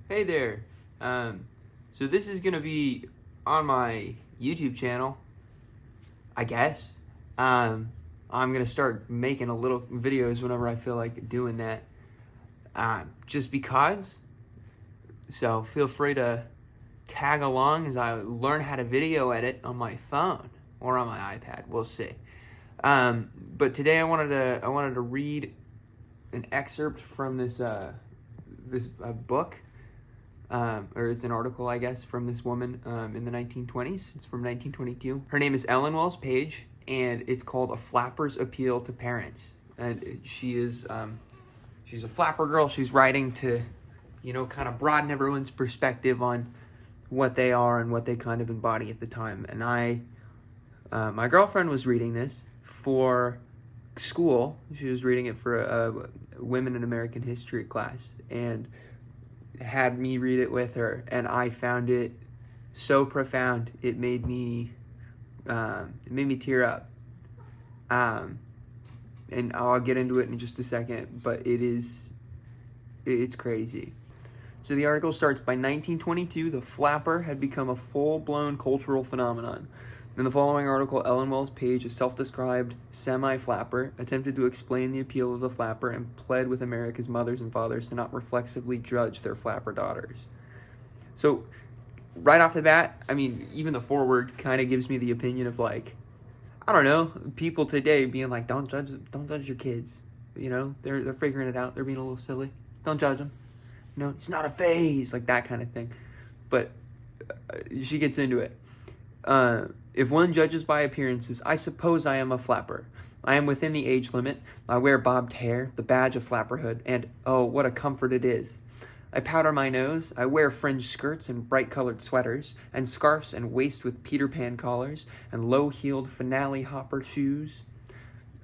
Hey there. So this is gonna be on my YouTube channel, I guess. I'm gonna start making a little videos whenever I feel like doing that. Just because. So feel free to tag along as I learn how to video edit on my phone or on my iPad. We'll see. But today I wanted to read an excerpt from this book. Or it's an article, I guess, from this woman in the 1920s. It's from 1922. Her name is Ellen Wells Page, and it's called A Flapper's Appeal to Parents. And she's a flapper girl. She's writing to, kind of broaden everyone's perspective on what they are and what they kind of embody at the time. And my girlfriend was reading this for school. She was reading it for a Women in American History class, and had me read it with her, and I found it so profound. It made me tear up. And I'll get into it in just a second, but it's crazy. So the article starts, by 1922, the flapper had become a full-blown cultural phenomenon. In the following article, Ellen Wells Page, a self-described semi-flapper, attempted to explain the appeal of the flapper and pled with America's mothers and fathers to not reflexively judge their flapper daughters. So, right off the bat, even the foreword kind of gives me the opinion of, I don't know, people today being like, don't judge your kids. They're figuring it out. They're being a little silly. Don't judge them. It's not a phase, like that kind of thing. But she gets into it. If one judges by appearances, I suppose I am a flapper. I am within the age limit. I wear bobbed hair, the badge of flapperhood, and oh, what a comfort it is. I powder my nose. I wear fringed skirts and bright-colored sweaters, and scarves and waist with Peter Pan collars, and low-heeled finale hopper shoes.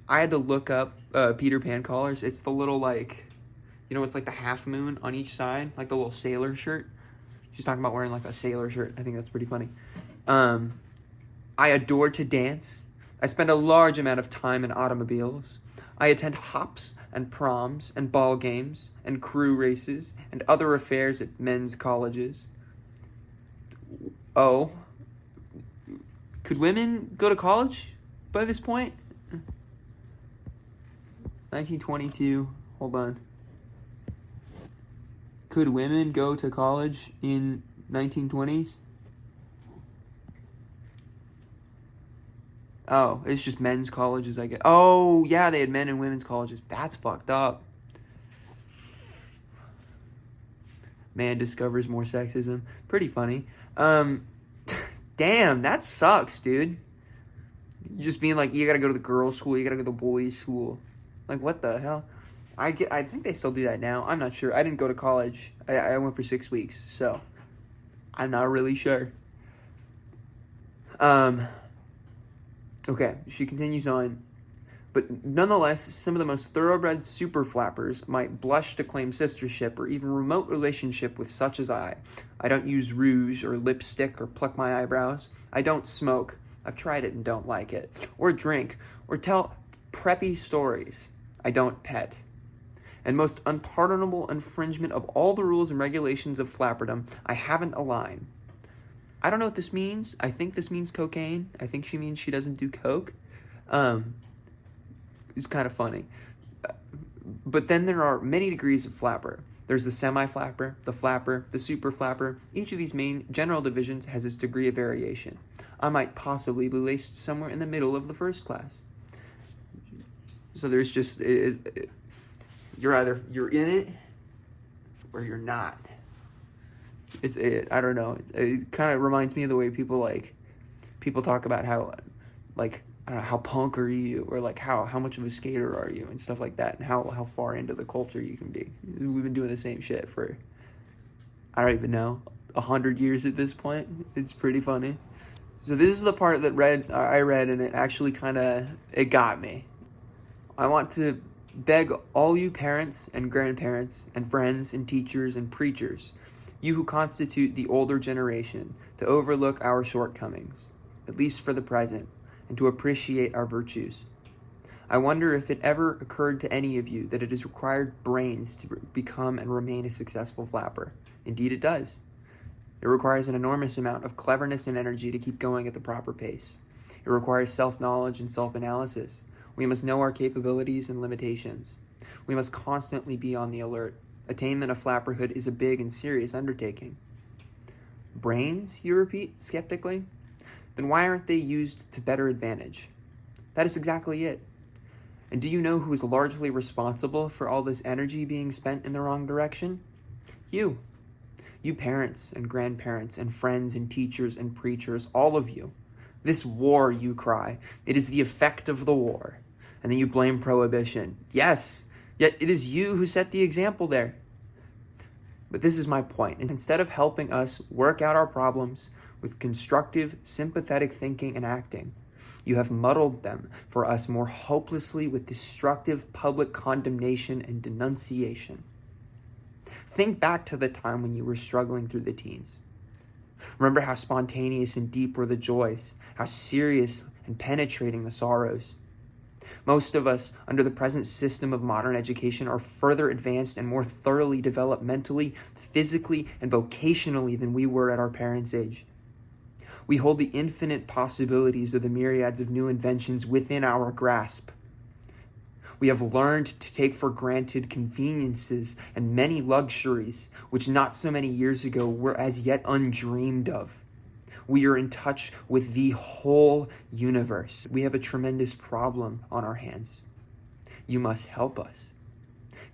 I had to look up Peter Pan collars. It's the little, it's like the half moon on each side, like the little sailor shirt. She's talking about wearing like a sailor shirt. I think that's pretty funny. I adore to dance. I spend a large amount of time in automobiles. I attend hops and proms and ball games and crew races and other affairs at men's colleges. Oh, could women go to college by this point? 1922, hold on. Could women go to college in 1920s? Oh, it's just men's colleges, I guess. Oh, yeah, they had men and women's colleges. That's fucked up. Man discovers more sexism. Pretty funny. Damn, that sucks, dude. Just being like, you gotta go to the girls' school, you gotta go to the boys' school. Like, what the hell? I think they still do that now. I'm not sure. I didn't go to college. I went for 6 weeks, so I'm not really sure. Okay, she continues on. But nonetheless, some of the most thoroughbred super flappers might blush to claim sistership or even remote relationship with such as I. I don't use rouge or lipstick or pluck my eyebrows. I don't smoke. I've tried it and don't like it. Or drink. Or tell preppy stories. I don't pet. And most unpardonable infringement of all the rules and regulations of flapperdom, I haven't a line. I don't know what this means. I think this means cocaine. I think she means she doesn't do coke. It's kind of funny. But then there are many degrees of flapper. There's the semi-flapper, the super flapper. Each of these main general divisions has its degree of variation. I might possibly be placed somewhere in the middle of the first class. So there's just, you're in it or you're not. I don't know. It kind of reminds me of the way people talk about how, I don't know, how punk are you, or how much of a skater are you, and stuff like that, and how far into the culture you can be. We've been doing the same shit for, I don't even know, 100 years at this point. It's pretty funny. So this is the part that I read, and it actually it got me. I want to beg all you parents and grandparents and friends and teachers and preachers, you who constitute the older generation, to overlook our shortcomings, at least for the present, and to appreciate our virtues. I wonder if it ever occurred to any of you that it has required brains to become and remain a successful flapper. Indeed, it does. It requires an enormous amount of cleverness and energy to keep going at the proper pace. It requires self-knowledge and self-analysis. We must know our capabilities and limitations. We must constantly be on the alert. Attainment of flapperhood is a big and serious undertaking. Brains, you repeat skeptically? Then why aren't they used to better advantage? That is exactly it. And do you know who is largely responsible for all this energy being spent in the wrong direction? You. You parents and grandparents and friends and teachers and preachers, all of you. This war, you cry. It is the effect of the war. And then you blame prohibition. Yes, yet it is you who set the example there. But this is my point. Instead of helping us work out our problems with constructive, sympathetic thinking and acting, you have muddled them for us more hopelessly with destructive public condemnation and denunciation. Think back to the time when you were struggling through the teens. Remember how spontaneous and deep were the joys, how serious and penetrating the sorrows. Most of us, under the present system of modern education, are further advanced and more thoroughly developed mentally, physically, and vocationally than we were at our parents' age. We hold the infinite possibilities of the myriads of new inventions within our grasp. We have learned to take for granted conveniences and many luxuries which not so many years ago were as yet undreamed of. We are in touch with the whole universe. We have a tremendous problem on our hands. You must help us.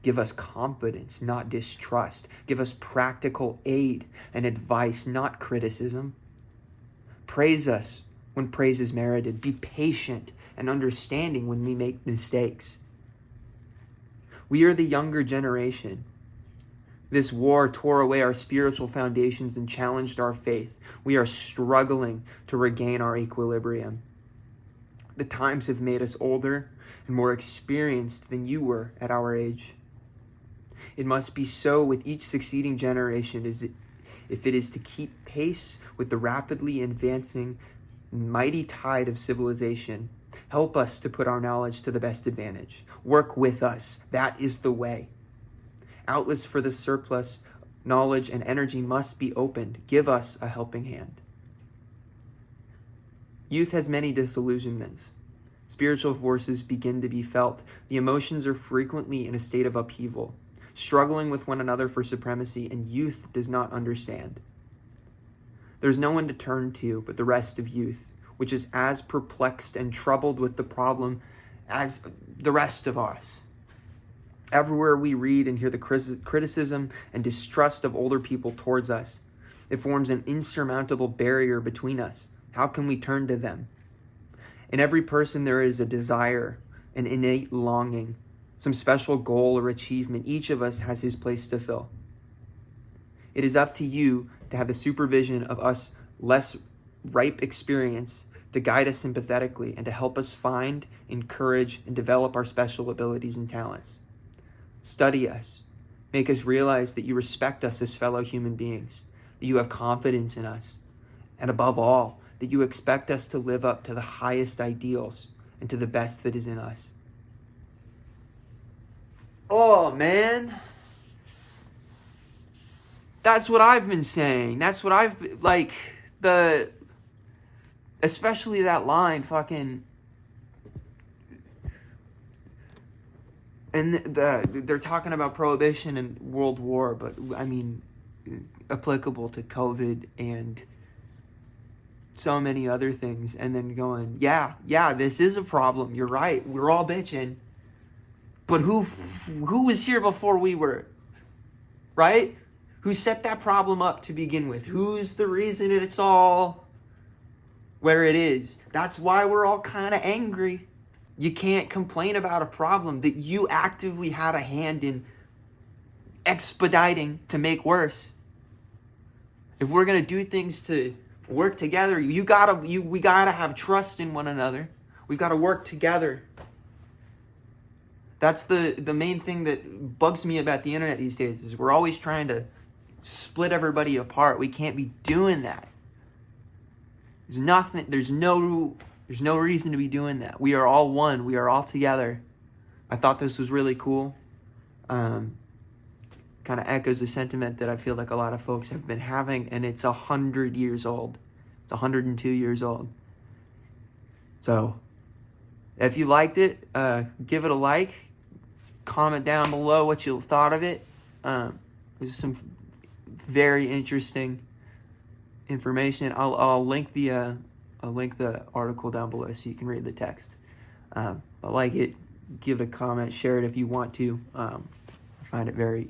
Give us confidence, not distrust. Give us practical aid and advice, not criticism. Praise us when praise is merited. Be patient and understanding when we make mistakes. We are the younger generation. This war tore away our spiritual foundations and challenged our faith. We are struggling to regain our equilibrium. The times have made us older and more experienced than you were at our age. It must be so with each succeeding generation if it is to keep pace with the rapidly advancing mighty tide of civilization. Help us to put our knowledge to the best advantage. Work with us. That is the way. Outlets for the surplus knowledge and energy must be opened. Give us a helping hand. Youth has many disillusionments. Spiritual forces begin to be felt. The emotions are frequently in a state of upheaval, struggling with one another for supremacy, and youth does not understand. There's no one to turn to but the rest of youth, which is as perplexed and troubled with the problem as the rest of us. Everywhere we read and hear the criticism and distrust of older people towards us, it forms an insurmountable barrier between us. How can we turn to them? In every person there is a desire, an innate longing, some special goal or achievement. Each of us has his place to fill. It is up to you to have the supervision of us less ripe experience to guide us sympathetically and to help us find, encourage, and develop our special abilities and talents. Study us. Make us realize that you respect us as fellow human beings, that you have confidence in us, and above all, that you expect us to live up to the highest ideals and to the best that is in us. Oh, man. That's what I've been saying. That's what especially that line, fucking, and they're talking about prohibition and World War, but I mean, applicable to COVID and so many other things, and then going, yeah, this is a problem. You're right. We're all bitching. But who was here before we were? Right? Who set that problem up to begin with? Who's the reason it's all where it is? That's why we're all kind of angry. You can't complain about a problem that you actively had a hand in expediting to make worse. If we're going to do things to work together, we gotta have trust in one another. We've got to work together. That's the main thing that bugs me about the internet these days, is we're always trying to split everybody apart. We can't be doing that. There's no There's no reason to be doing that. We are all one. We are all together. I thought this was really cool. Kind of echoes the sentiment that I feel like a lot of folks have been having, and it's 100 years old. It's 102 years old. So, if you liked it, give it a like. Comment down below what you thought of it. There's some very interesting information. I'll link the article down below so you can read the text. Like it, give it a comment, share it if you want to. I find it very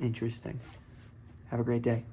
interesting. Have a great day.